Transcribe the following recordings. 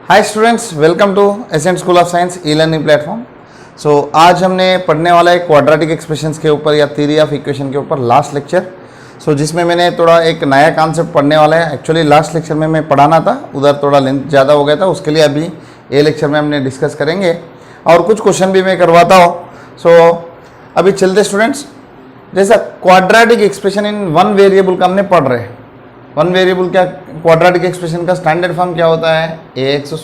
Hi students, welcome to Ascent school of science e learning platform. आज हमने पढ़ने वाला है क्वाड्रेटिक एक्सप्रेशंस के ऊपर या थ्योरी ऑफ इक्वेशन के ऊपर लास्ट लेक्चर। जिसमें मैंने थोड़ा एक नया कॉन्सेप्ट पढ़ने वाला है। एक्चुअली लास्ट लेक्चर में मैं पढ़ाना था, उधर थोड़ा लेंथ ज़्यादा हो गया था, उसके लिए अभी ये लेक्चर में हमने डिस्कस करेंगे और कुछ क्वेश्चन भी मैं करवाता हूँ। अभी चलते स्टूडेंट्स, जैसा quadratic expression in one variable का हमने पढ़ रहे हैं। वन वेरिएबल क्या, क्वाड्रेटिक एक्सप्रेशन का स्टैंडर्ड फॉर्म क्या होता है, ax²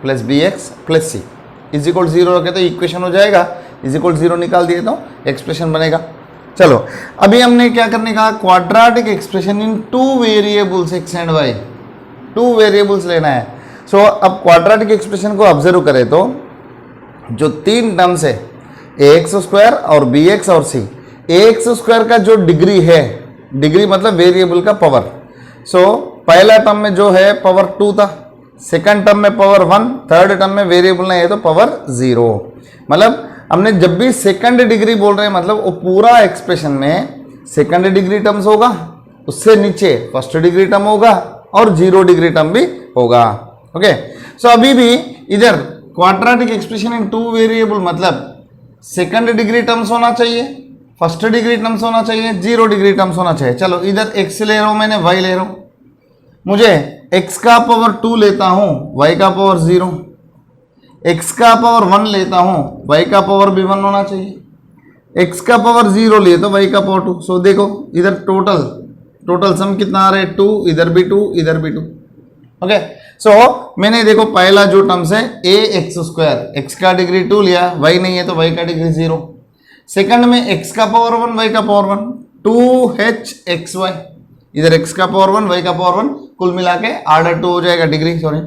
plus bx plus c is equal 0 रखे तो इक्वेशन हो जाएगा, इज इक्वल 0 निकाल दिए तो एक्सप्रेशन बनेगा। चलो अभी हमने क्या करने का, quadratic expression in two variables x and y, two variables लेना है। अब क्वाड्रेटिक एक्सप्रेशन को ऑब्जर्व करें तो जो तीन टर्म्स है ax² और bx और c, ax² का जो डिग्री है, डिग्री मतलब वेरिएबल का पावर, पहला टर्म में जो है पावर 2 था, सेकंड टर्म में पावर 1, थर्ड टर्म में वेरिएबल नहीं है तो पावर 0। मतलब हमने जब भी सेकंड डिग्री बोल रहे हैं मतलब वो पूरा एक्सप्रेशन में सेकंड डिग्री टर्म्स होगा, उससे नीचे फर्स्ट डिग्री टर्म होगा और 0 डिग्री टर्म भी होगा। ओके, अभी भी इधर quadratic expression in two variable मतलब सेकंड डिग्री टर्म्स होना चाहिए, फर्स्ट डिग्री टर्म्स होना चाहिए, 0 डिग्री टर्म्स होना चाहिए। चलो इधर x ले रहा हूं, मैंने y ले रहा हूं, मुझे x का पावर 2 लेता हूं, y का पावर 0, x का पावर 1 लेता हूं, y का पावर भी 1 होना चाहिए, x का पावर 0 लिए तो y का पावर 2। देखो इधर टोटल सम कितना आ रहा है, 2, इधर भी 2, इधर भी 2। ओके, मैंने देखो पहला जो टर्म्स है ax², x का डिग्री 2 लिया, y नहीं है तो y का डिग्री 0। सेकंड में x का पावर 1, y का पावर 1, 2hxy, इधर x का पावर 1, y का पावर 1, कुल मिला के ऑर्डर 2 हो जाएगा, डिग्री सॉरी।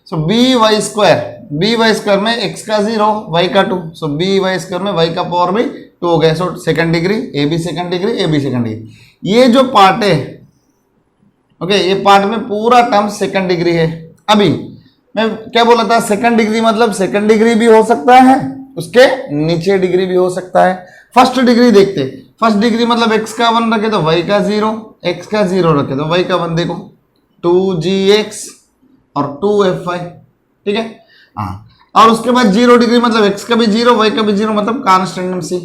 by² में x का 0, y का 2, by² में y का पावर भी 2 हो गया। Second degree, a b second degree, a b second degree. ये जो पार्ट है, ओके, ये पार्ट में पूरा टर्म सेकंड डिग्री है। अभी मैं क्या बोला था, सेकंड डिग्री मतलब सेकंड डिग्री भी हो सकता है, उसके नीचे डिग्री भी हो सकता है। फर्स्ट डिग्री देखते, फर्स्ट डिग्री मतलब x का 1 रखे तो y का 0, x का 0 रखे तो y का 1। देखो 2gx और 2fy, ठीक है। हाँ, और उसके बाद 0 डिग्री मतलब x का भी 0, y का भी 0 मतलब कांस्टेंट c।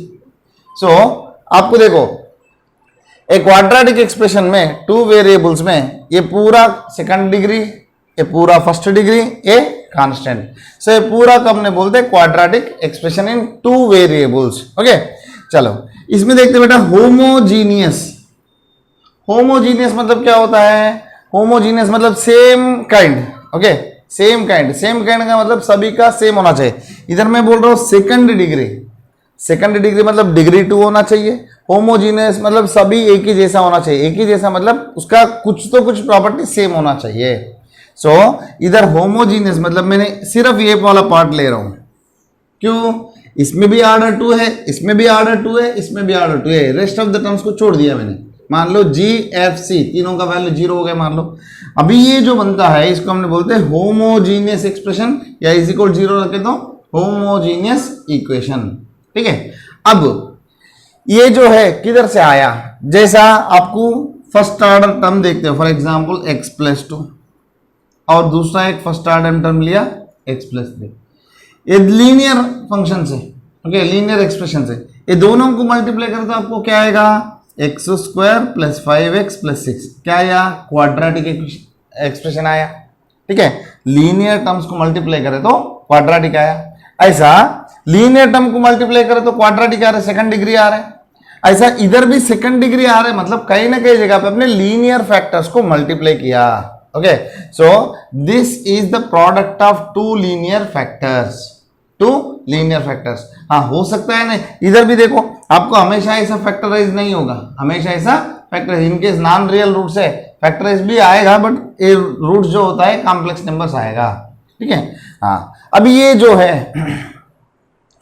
आपको देखो एक क्वाड्रेटिक एक्सप्रेशन में टू वेरिएबल्स में ये पूरा सेकंड डिग्री, ये पूरा फर्स्ट डिग्री, ये कांस्टेंट। ये पूरा कब ने बोलते हैं quadratic expression in two variables. Okay, चलो इसमें देखते बेटा होमोजीनियस। होमोजीनियस मतलब क्या होता है, होमोजीनियस मतलब same kind. Okay, same kind का मतलब सभी का सेम होना चाहिए। इधर मैं बोल रहा हूं सेकंड डिग्री, सेकंड डिग्री मतलब डिग्री 2 होना चाहिए। होमोजीनियस मतलब सभी एक ही जैसा होना चाहिए, एक ही जैसा मतलब उसका कुछ तो कुछ प्रॉपर्टी सेम होना चाहिए। इधर होमोजीनियस मतलब मैंने सिर्फ ये वाला पार्ट ले रहा हूं, क्यों, इसमें भी ऑर्डर 2 है, इसमें भी ऑर्डर 2 है, इसमें भी ऑर्डर 2 है, रेस्ट ऑफ द टर्म्स को छोड़ दिया मैंने। मान लो g f c तीनों का वैल्यू 0 हो गया मान लो। अभी ये जो बनता है इसको हमने बोलते हैं होमोजीनियस एक्सप्रेशन, या इज इक्वल 0 रखे तो होमोजीनियस इक्वेशन, ठीक है। अब ये जो है किधर से आया, जैसा आपको फर्स्ट ऑर्डर टर्म देखते हो, फॉर एग्जाम्पल x + 2 और दूसरा एक फर्स्ट ऑर्डर टर्म लिया x + 3, ये लीनियर फंक्शन से, ओके, लीनियर एक्सप्रेशन से ये दोनों को मल्टीप्लाई करें तो आपको क्या आएगा, x² + 5x + 6, क्या आया, क्वाड्रेटिक एक्सप्रेशन आया, ठीक है। लीनियर टर्म्स को मल्टीप्लाई करें तो क्वाड्रेटिक आया। ऐसा लीनियर टर्म को मल्टीप्लाई करें तो क्वाड्रेटिक आ रहा है, सेकंड डिग्री आ रहा है। ऐसा इधर भी सेकंड डिग्री आ रहा है, मतलब कहीं ना कहीं जगह पे अपने लीनियर फैक्टर्स को मल्टीप्लाई किया। Okay, this is the product of two linear factors, two linear factors. हाँ, हो सकता है नहीं, इधर भी देखो आपको हमेशा ऐसा फैक्टराइज नहीं होगा, हमेशा ऐसा factorise, in case non real root से फैक्टराइज भी आएगा, बट ये रूट जो होता है कॉम्प्लेक्स नंबर्स आएगा, ठीक है। हाँ, अभी ये जो है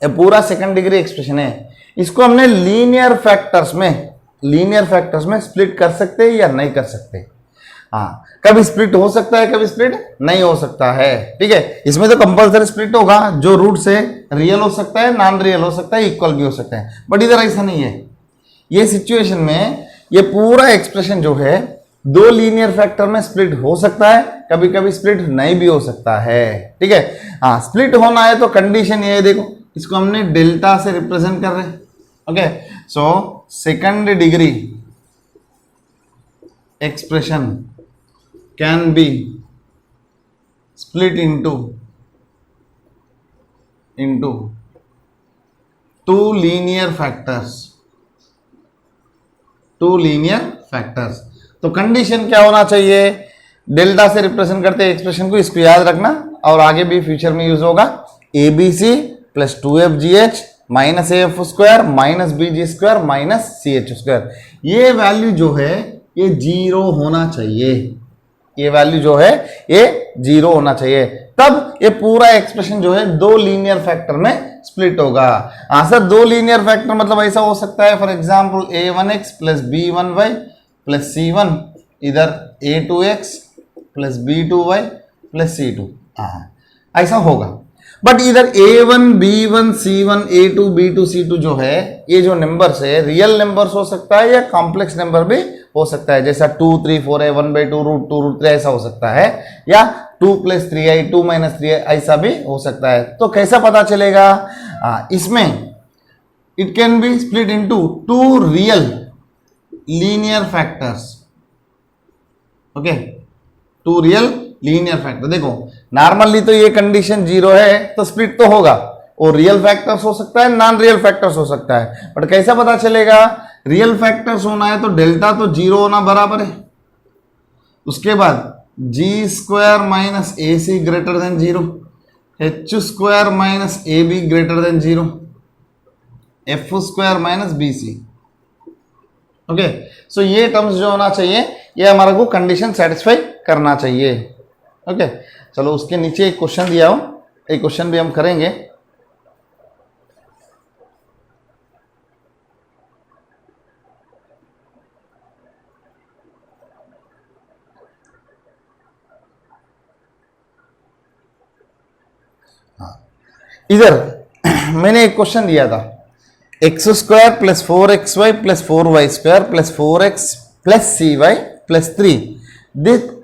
ये पूरा सेकंड डिग्री एक्सप्रेशन है, इसको हमने लीनियर फैक्टर्स में स्प्लिट कर सकते हैं या नहीं कर सकते। हाँ, कभी स्प्लिट हो सकता है, कभी स्प्लिट नहीं हो सकता है, ठीक है। इसमें तो कंपलसरी स्प्लिट होगा, जो रूट से रियल हो सकता है, नॉन रियल हो सकता है, इक्वल भी हो सकता है, बट इधर ऐसा नहीं है। ये सिचुएशन में ये पूरा एक्सप्रेशन जो है दो लीनियर फैक्टर में स्प्लिट हो सकता है, कभी कभी स्प्लिट नहीं भी हो सकता है, ठीक है। हाँ, स्प्लिट होना है तो कंडीशन ये है, देखो इसको हमने डेल्टा से रिप्रेजेंट कर रहे हैं, okay. So second degree expression can be split into two linear factors। तो कंडीशन क्या होना चाहिए, डेल्टा से रिप्रेजेंट करते हैं एक्सप्रेशन को, इसको याद रखना और आगे भी फ्यूचर में यूज होगा। ABC plus 2FGH minus AF square minus BG square minus CH square, ये वैल्यू जो है ये जीरो होना चाहिए, ये वैल्यू जो है ये जीरो होना चाहिए, तब ये पूरा एक्सप्रेशन जो है दो लीनियर फैक्टर में स्प्लिट होगा। सर दो लीनियर फैक्टर मतलब ऐसा हो सकता है, for example A1x plus B1y plus C1, इधर A2x plus B2y plus C2, ऐसा होगा। बट इधर A1 B1 C1 A2 B2 C2 जो है, ये जो नंबर्स है रियल नंबर्स हो सकता है या कॉम्प्लेक्स नंबर भी हो सकता है, जैसा 2 3 4 है 1/2 √2 √3 ऐसा हो सकता है, या 2 + 3i 2 - 3i ऐसा भी हो सकता है। तो कैसा पता चलेगा, इसमें it can be split into two real linear factors, okay, two real linear factor. देखो नॉर्मली तो ये कंडीशन जीरो है तो स्प्लिट तो होगा, और रियल फैक्टर्स हो सकता है, नॉन रियल फैक्टर्स हो सकता है, बट कैसा पता चलेगा, रियल फैक्टर्स होना है तो डेल्टा तो जीरो होना बराबर है, उसके बाद g square minus AC greater than zero, H square minus AB greater than zero, F square minus BC, okay. So ये टर्म्स जो होना चाहिए ये हमारे को कंडीशन सेटिस्फाई करना चाहिए, ओके। चलो उसके नीचे एक क्वेश्चन दिया हो, एक क्वेश्चन भी हम करेंगे। इधर मैंने एक क्वेश्चन दिया था, x square plus 4xy plus 4y square plus 4x plus cy plus 3,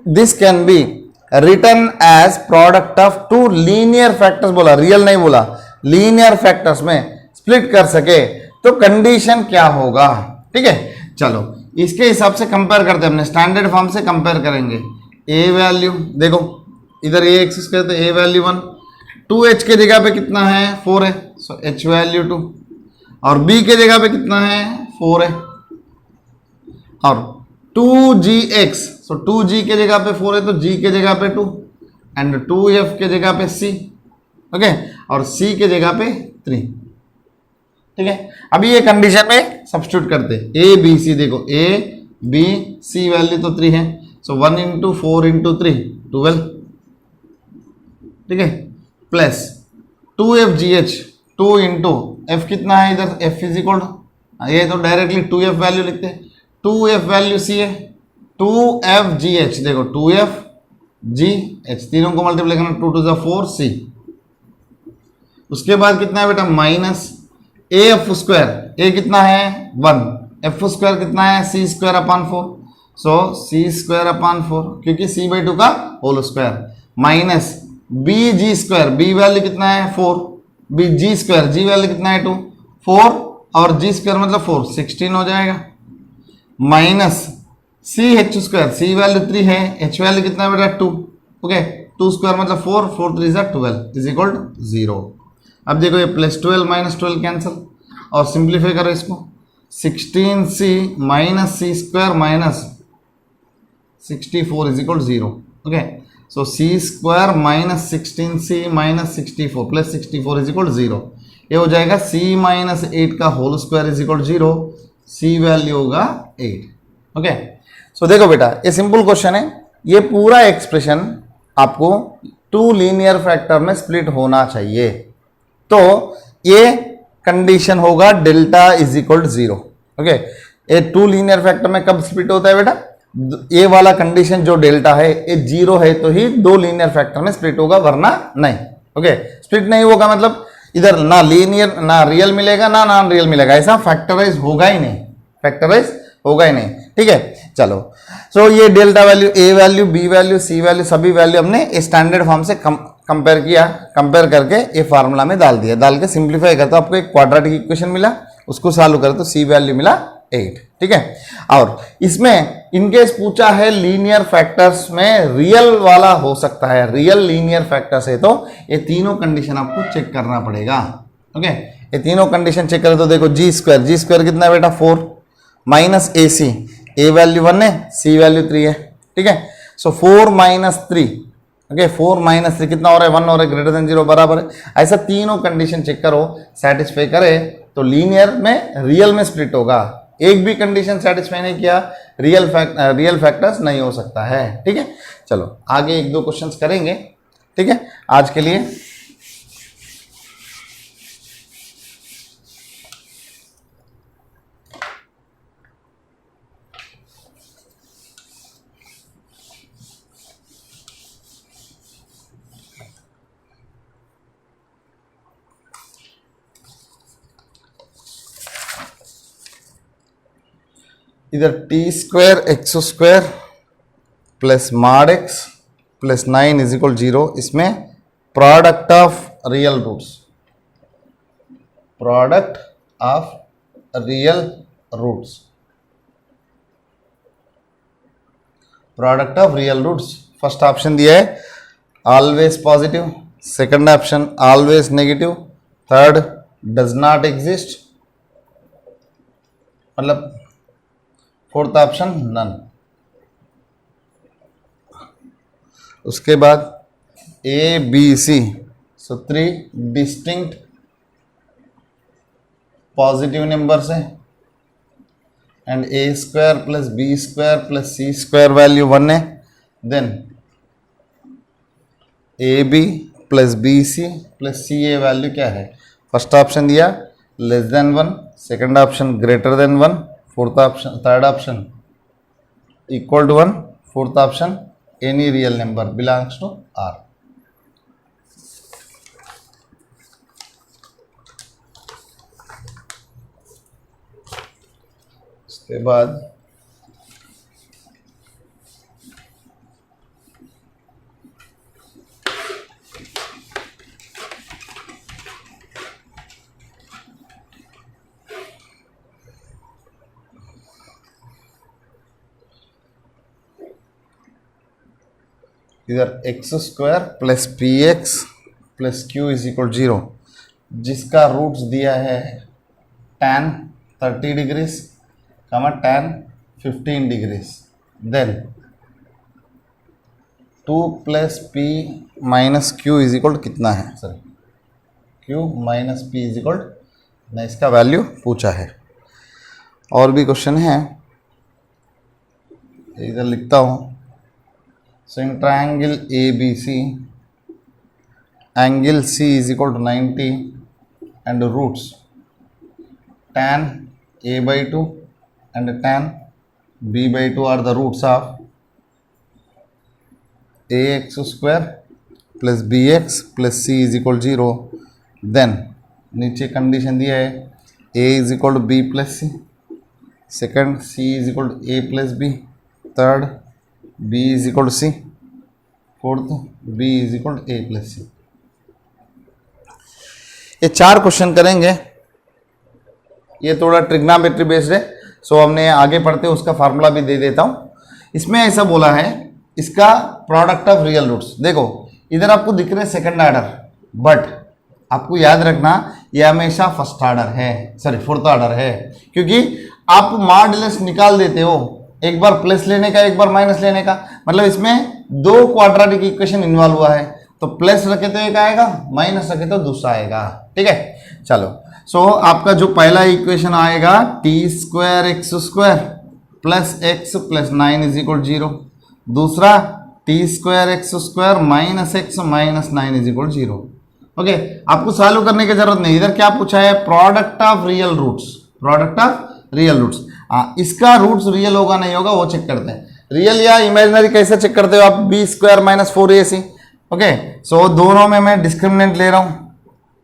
this can be written as product of two linear factors, बोला रियल नहीं बोला, लीनियर फैक्टर्स में स्प्लिट कर सके तो कंडीशन क्या होगा, ठीक है। चलो इसके हिसाब से कंपेयर करते हैं, अपने स्टैंडर्ड फॉर्म से कंपेयर करेंगे। a वैल्यू देखो, इधर ax स्क्वायर तो a वैल्यू 1, 2h के जगह पे कितना है 4 है, सो h वैल्यू 2, और b के जगह पे कितना है 4 है, और 2gx, सो 2g के जगह पे 4 है तो g के जगह पे 2, एंड 2f के जगह पे c, ओके, और c के जगह पे 3, ठीक है। अभी ये कंडीशन में सब्स्टिट्यूट करते हैं, a b c, देखो a b c वैल्यू तो 3 है, सो 1 × 4 × 3 12, ठीक है, प्लस 2fgh 2 × f कितना है इधर f इज इक्वल, ये तो डायरेक्टली 2f वैल्यू लिखते हैं, 2f वैल्यू c है, 2fgh देखो 2fgh, तीनों को मल्टीप्लाई करना, 2 × 4 c, उसके बाद कितना है बेटा माइनस af स्क्वायर, a कितना है 1, f स्क्वायर कितना है c square upon 4, so c square upon 4 क्योंकि c/2 का whole square, minus bg square, b value कितना है 4, bg स्क्वायर g वैल्यू कितना है 2, 4 और g स्क्वायर मतलब 4 16 हो जाएगा, minus ch square, c value 3 है, h वैल्यू कितना है बेटा 2, ओके, 2 स्क्वायर मतलब 4 4 3 12 इज इक्वल टू 0। अब देखो ये प्लस 12 माइनस 12 कैंसिल, और सिंप्लीफाई करो इसको, 16c minus c square minus 64 is equal to 0, okay. So c square minus 16c minus 64 plus 64 is equal to 0, ये हो जाएगा c माइनस 8 का whole square is equal to 0, c value होगा 8, okay. सो देखो बेटा ये सिंपल क्वेश्चन है, ये पूरा एक्सप्रेशन आपको टू लीनियर फैक्टर में स्प्लिट होना चाहिए, तो ये कंडीशन होगा delta is equal to 0, okay. ये टू लीनियर फैक्टर में कब स्प्लिट होता है बेटा, ये वाला कंडीशन जो डेल्टा है ये 0 है तो ही दो लीनियर फैक्टर में स्प्लिट होगा, वरना नहीं, ओके। स्प्लिट नहीं होगा मतलब इधर ना लीनियर ना रियल मिलेगा ना नॉन रियल मिलेगा, ऐसा फैक्टराइज होगा ही नहीं, फैक्टराइज होगा ही नहीं, ठीक है। चलो सो ये डेल्टा वैल्यू, ए वैल्यू, बी वैल्यू, सी वैल्यू, सभी वैल्यू हमने स्टैंडर्ड फॉर्म से कंपेयर किया, कंपेयर करके ये फार्मूला में डाल दिया, डाल के सिंप्लीफाई करते आपको एक क्वाड्रेटिक इक्वेशन मिला, उसको सॉल्व करें तो सी वैल्यू मिला 8, ठीक है। और इसमें इनकेस पूछा है लीनियर फैक्टर्स में रियल वाला हो सकता है, रियल लीनियर फैक्टर्स है तो ये तीनों कंडीशन आपको चेक करना पड़ेगा, ओके। ये तीनों कंडीशन चेक करें तो देखो जी स्क्वायर कितना है बेटा 4 minus A C, a value 1 है, सी वैल्यू 3 है, ठीक है। सो 4 माइनस 3, ओके 4 माइनस 3 कितना हो रहा है 1 हो रहा है, ग्रेटर देन 0 बराबर है। ऐसा तीनों कंडीशन चेक करो, सेटिस्फाई करे तो लीनियर में रियल में स्प्लिट होगा। एक भी कंडीशन सेटिस्फाई नहीं किया रियल फैक्टर्स नहीं हो सकता है, ठीक है। चलो आगे एक दो क्वेश्चंस करेंगे, ठीक है। आज के लिए इधर t square x square plus mod x plus 9 is equal 0, इसमें product of real roots, product of real roots, product of real roots. First option दिया है always positive, second option always negative, third does not exist, मतलब fourth option none. उसके बाद a b c, so 3 distinct positive numbers है, and a square plus b square plus c square value 1 है, then a b plus b c plus c a value क्या है, first option दिया less than 1, second option greater than 1, fourth option, third option equal to 1, fourth option any real number belongs to r. उसके बाद इधर x square plus p x plus q is equal 0, जिसका roots दिया है tan 30 degrees tan 15 degrees, then 2 plus p minus q is equal कितना है, sorry Q minus P is equal, मैं इसका वैल्यू पूछा है। और भी क्वेश्चन है, इधर लिखता हूँ। So in triangle ABC, angle C is equal to 90 and roots tan A by 2 and tan B by 2 are the roots of AX square plus BX plus C is equal to 0. Then नीचे condition दिया है A is equal to B plus C, second C is equal to A plus B, third B is equal to C, fourth B is equal to A plus C। ये 4 question करेंगे, ये थोड़ा trigonometry based है, सो हमने आगे पढ़ते हैं उसका फार्मूला भी दे देता हूँ। इसमें ऐसा बोला है इसका प्रोडक्ट ऑफ रियल रूट्स, देखो इधर आपको दिख रहे सेकंड ऑर्डर, बट आपको याद रखना ये हमेशा फर्स्ट ऑर्डर है, सॉरी फोर्थ ऑर्डर है, क्योंकि आप मॉडुलस निकाल देते हो, एक बार प्लस लेने का एक बार माइनस लेने का, मतलब इसमें 2 क्वाड्रेटिक इक्वेशन इन्वॉल्व हुआ है, तो प्लस रखे तो एक आएगा, माइनस रखे तो दूसरा आएगा, ठीक है। चलो सो आपका जो पहला इक्वेशन आएगा t square x square plus x plus 9 is equal 0, दूसरा t square x square minus x minus 9 is equal 0, okay. आपको सॉल्व करने की जरूरत नहीं, इधर क्या पूछा है product of real roots, product of real roots. इसका रूट्स रियल होगा नहीं होगा वो चेक करते हैं, रियल या इमेजिनरी कैसे चेक करते हो आप, b square minus 4ac, okay. So दोनों में मैं डिस्क्रिमिनेंट ले रहा हूँ,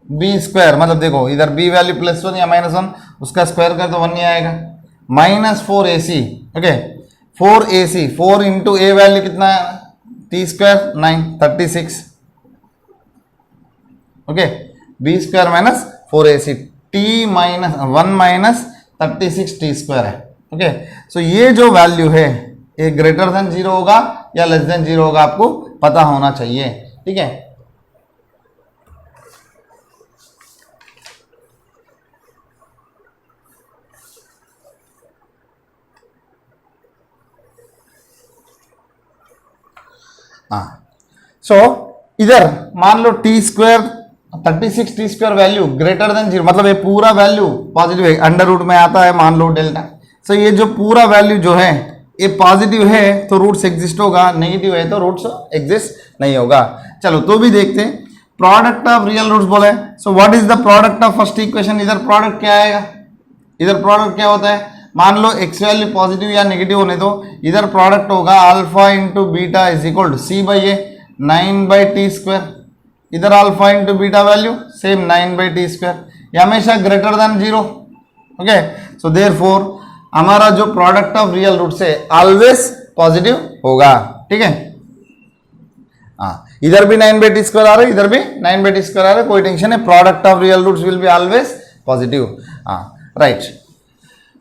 बी स्क्वायर मतलब देखो इधर बी वैल्यू +1 या -1, उसका स्क्वायर कर तो 1 नहीं आएगा, minus 4ac, okay 4ac, 4 into a value कितना है, t square 9 36, okay b square minus 4ac, t minus 1 minus 36 t square है, ओके। सो ये जो वैल्यू है ये ग्रेटर देन 0 होगा या लेस देन 0 होगा, आपको पता होना चाहिए, ठीक है। सो इधर मान लो t square 36 t square value greater than 0, मतलब ये पूरा वैल्यू पॉजिटिव है, अंडर रूट में आता है मान लो डेल्टा। सो ये जो पूरा वैल्यू जो है ये पॉजिटिव है तो रूट्स एग्जिस्ट होगा, नेगेटिव है तो रूट्स एग्जिस्ट नहीं होगा। चलो तो भी देखते हैं, प्रोडक्ट ऑफ रियल रूट्स बोले, so what is the product of first equation, इधर प्रोडक्ट क्या आएगा, इधर प्रोडक्ट क्या होता है, मान लो एक्स वैल्यू पॉजिटिव या नेगेटिव होने दो, इधर प्रोडक्ट होगा alpha into beta is equal to c by a 9/t square, इधर alpha into beta value same 9/t square, ये हमेशा greater than 0, okay. So therefore हमारा जो प्रोडक्ट ऑफ रियल रूट्स है ऑलवेज पॉजिटिव होगा, ठीक है। हाँ इधर भी 9/t स्क्वायर आ रहा है, इधर भी 9/t स्क्वायर आ रहा है, कोई टेंशन है, product of real roots will be always positive, हाँ राइट।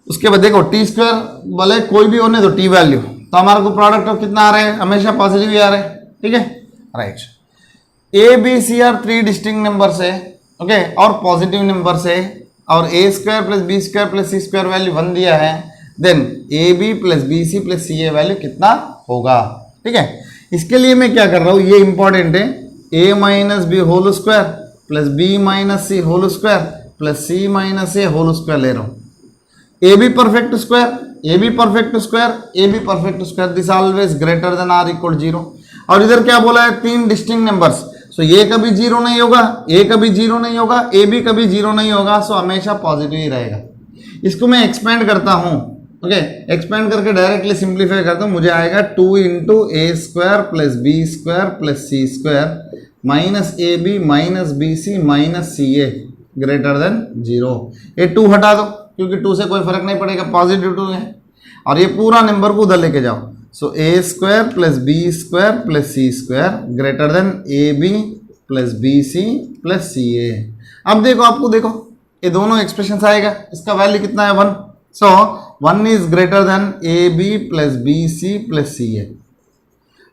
उसके बाद देखो टी स्क्वायर बोले कोई भी होने दो टी वैल्यू, तो हमारे को प्रोडक्ट ऑफ कितना आ रहा है, हमेशा पॉजिटिव ही आ रहा है, ठीक है right. A b c are 3 distinct numbers है, ओके, और पॉजिटिव नंबर्स है, और a square plus b square plus c square value 1 दिया है, then a b plus b c plus c a value कितना होगा, ठीक है। इसके लिए मैं क्या कर रहा हूँ, ये इंपॉर्टेंट है, a minus b whole square plus b minus c whole square plus c minus a whole square ले रहा हूँ, a b perfect square, a b perfect square, a b perfect square, this always greater than or equal 0। और इधर क्या बोला है, 3 distinct numbers, सो ये कभी 0 नहीं होगा, ए कभी 0 नहीं होगा, ए बी कभी 0 नहीं होगा, सो हमेशा पॉजिटिव ही रहेगा। इसको मैं एक्सपेंड करता हूँ, ओके, एक्सपेंड करके डायरेक्टली सिंप्लीफाई करता हूँ, मुझे आएगा 2 into a square plus b square plus c square minus a b minus b c minus c a greater than 0। ये 2 हटा दो क्योंकि 2 से कोई फर्क नहीं पड़ेगा, पॉजिटिव 2 है, और ये पूरा नंबर को उधर लेके जाओ, so a square plus b square plus c square greater than a b plus b c plus c a. अब देखो, आपको देखो ये दोनों एक्सप्रेशन आएगा, इसका वैल्यू कितना है 1, so 1 is greater than a b plus b c plus c a,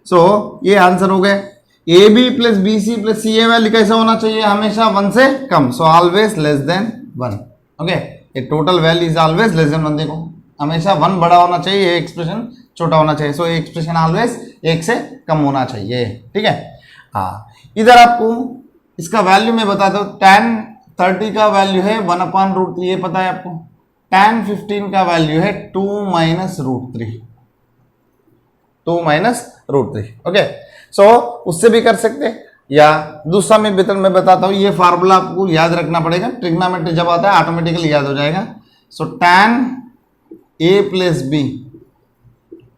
so ये आंसर हो गया। A b plus b c plus c a value कैसा होना चाहिए, हमेशा 1 से कम, so always less than 1, okay. ये total value is always less than 1, देखो हमेशा 1 बड़ा होना चाहिए, ये एक्सप्रेशन छोटा होना चाहिए, सो ये एक्सप्रेशन ऑलवेज 1 से कम होना चाहिए, ठीक है। हाँ इधर आपको इसका वैल्यू मैं बता दूं, tan 30 का वैल्यू है 1/√3, ये पता है आपको। tan 15 का वैल्यू है 2 माइनस √3, 2 माइनस √3, ओके। सो उससे भी कर सकते हैं, या दूसरा मैं बताता हूँ, ये फार्मूला आपको याद रखना पड़ेगा, ट्रिग्नोमेट्री जब आता है ऑटोमेटिकली याद हो जाएगा। So tan a plus b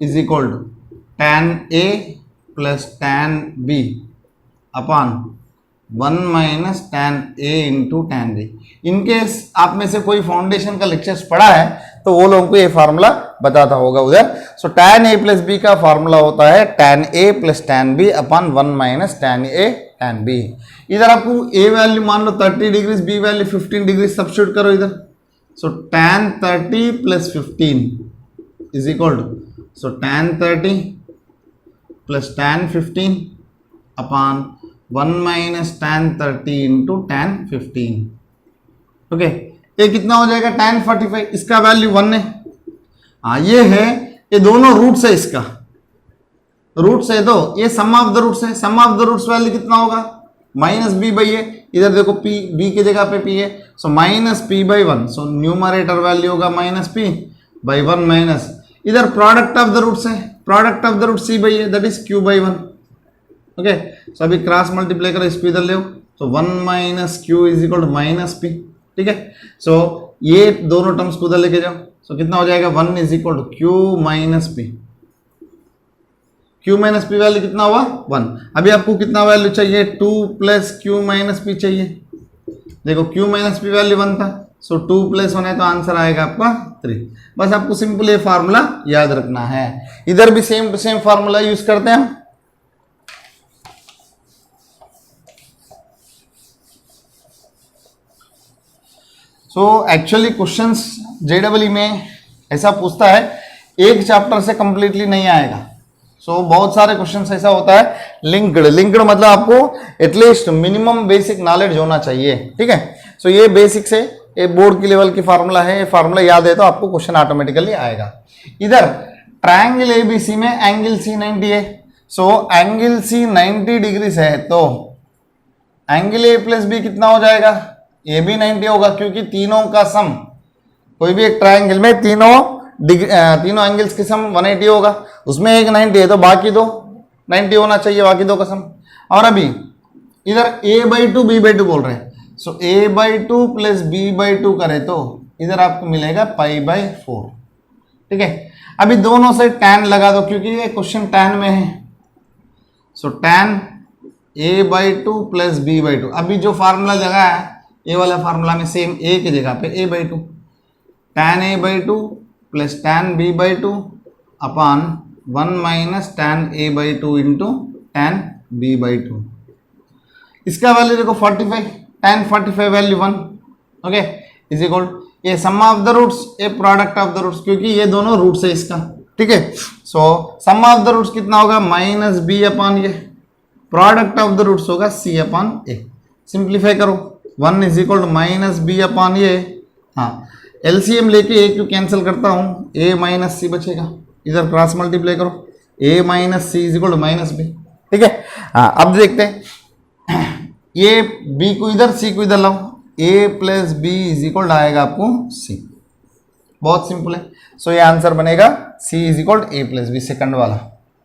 is equal to tan a plus tan b upon 1 minus tan a into tan b। In case आप में से कोई फाउंडेशन का लेक्चर्स पढ़ा है तो वो लोगों को ये फार्मूला बताता होगा उधर। So tan a plus b का फार्मूला होता है tan a plus tan b upon 1 minus tan a tan b। इधर आपको a वैल्यू मान लो 30 degree, b value 15 degree, substitute करो इधर। So tan 30 plus 15 is equal to, so tan 30 plus tan 15 upon 1 minus tan 30 into tan 15, okay. ये कितना हो जाएगा tan 45, इसका वैल्यू 1 है, हाँ ये है, ये दोनों रूट्स है, इसका रूट्स है, तो ये सम ऑफ द रूट्स है, सम ऑफ द रूट्स वैल्यू कितना होगा माइनस बी बाई ए, इधर देखो p b की जगह पे p है, so minus p by 1, so numerator value होगा माइनस p बाई 1 माइनस, इधर प्रोडक्ट ऑफ द रूट्स है, product of the root c by a that is q by 1, okay. So अभी cross multiply करो, इसको इधर ले, so 1 minus q is equal to minus p, ठीक है। सो ये दोनों टर्म्स को उधर लेके जाओ, सो कितना हो जाएगा 1 is equal to q minus p, q minus p value कितना हुआ 1। अभी आपको कितना वैल्यू चाहिए, 2 प्लस q माइनस p चाहिए, देखो q माइनस p वैल्यू 1 था, सो 2 + 1 है तो आंसर आएगा आपका 3। बस आपको सिंपल ये फार्मूला याद रखना है। इधर भी same to same formula use करते हैं हम। सो एक्चुअली क्वेश्चंस जेडब्ल्यू में ऐसा पूछता है, एक चैप्टर से कंप्लीटली नहीं आएगा। सो बहुत सारे क्वेश्चंस ऐसा होता है लिंक्ड मतलब आपको एटलीस्ट मिनिमम बेसिक नॉलेज होना चाहिए, ठीक है। सो ये बेसिक से ये बोर्ड की लेवल की फार्मूला है, ये फार्मूला याद है तो आपको क्वेश्चन ऑटोमेटिकली आएगा। इधर ट्रायंगल एबीसी में एंगल सी 90 है। सो एंगल सी 90 डिग्री से है तो एंगल ए प्लस बी कितना हो जाएगा, ए भी 90 होगा, क्योंकि तीनों का सम, कोई भी एक ट्रायंगल में तीनों एंगल्स के सम 180 होगा, उसमें एक 90 है तो बाकी दो 90 होना चाहिए, बाकी दो का सम। और अभी इधर a/2 b/2 बोल रहे हैं। सो a/2 प्लस b/2 करें तो इधर आपको मिलेगा π/4, ठीक है। अभी दोनों से tan लगा दो क्योंकि ये क्वेश्चन tan में है। सो tan a/2 प्लस b/2, अभी जो फार्मूला लगा है ये वाला फार्मूला में सेम a की जगह पे a/2, tan a/2 plus tan b/2 upon 1 minus tan a/2 into tan b/2। इसका वैल्यू देखो 45, tan 45 value 1, okay, is equal ये sum of the roots, a product of the roots, क्योंकि ये दोनों रूट्स है इसका, ठीक है। So sum of the roots कितना होगा, माइनस बी अपॉन ये, प्रोडक्ट ऑफ द रूट्स होगा सी अपॉन ए। सिंप्लीफाई करो, 1 is equal to minus B upon ये, हाँ एलसीएम लेके ए क्यों कैंसिल करता हूँ, ए माइनस सी बचेगा, इधर क्रॉस मल्टीप्लाई करो, A minus C is equal to minus B, ठीक है। हाँ अब देखते हैं, ये बी को इधर सी को इधर लाओ, ए प्लस बी इज इक्वल आएगा आपको सी, बहुत सिंपल है। सो ये आंसर बनेगा C is equal A plus B, second वाला,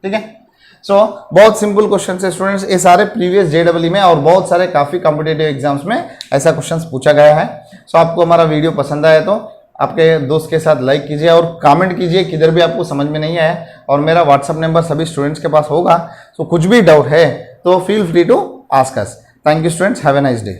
ठीक है। सो बहुत सिंपल क्वेश्चन है स्टूडेंट्स, ये सारे प्रीवियस जेडब्ल्यू में और बहुत सारे काफ़ी कॉम्पिटेटिव एग्जाम्स में ऐसा क्वेश्चंस पूछा गया है। सो आपको हमारा वीडियो पसंद आया तो आपके दोस्त के साथ लाइक कीजिए और कमेंट कीजिए किधर भी आपको समझ में नहीं आया, और मेरा व्हाट्सअप नंबर सभी स्टूडेंट्स के पास होगा। सो कुछ भी डाउट है तो feel free to ask us. Thank you students, have a nice day.